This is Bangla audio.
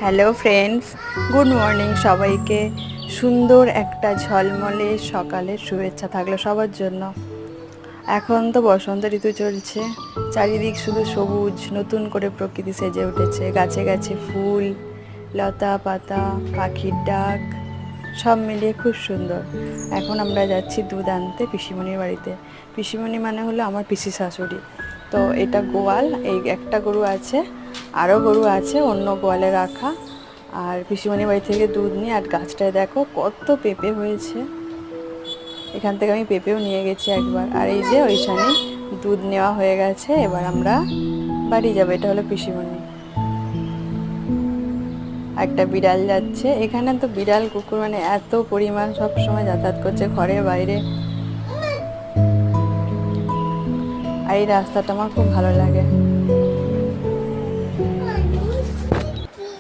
হ্যালো ফ্রেন্ডস, গুড মর্নিং সবাইকে। সুন্দর একটা ঝলমলে সকালের শুভেচ্ছা থাকলো সবার জন্য। এখন তো বসন্ত ঋতু চলছে, চারিদিক শুধু সবুজ, নতুন করে প্রকৃতি সেজে উঠেছে। গাছে গাছে ফুল, লতা পাতা, পাখির ডাক, সব মিলিয়ে খুব সুন্দর। এখন আমরা যাচ্ছি দুধ আনতে পিসিমণির বাড়িতে। পিসিমণি মানে হলো আমার পিসি শাশুড়ি। তো এটা গোয়াল, এই একটা গরু আছে, আরও গরু আছে অন্য গোয়ালে রাখা। আর পিসিমণির বাড়ি থেকে দুধ নিয়ে, আর গাছটায় দেখো কত পেঁপে হয়েছে। এখান থেকে আমি পেঁপেও নিয়ে গেছি একবার। আর এই যে ওইখানে দুধ নেওয়া হয়ে গেছে, এবার আমরা বাড়ি যাবো। এটা হলো পিসিমণি। একটা বিড়াল যাচ্ছে, এখানে তো বিড়াল কুকুর মানে এত পরিমাণ সব সময় যাতায়াত করছে ঘরে বাইরে। আর এই রাস্তাটা আমার খুব ভালো লাগে।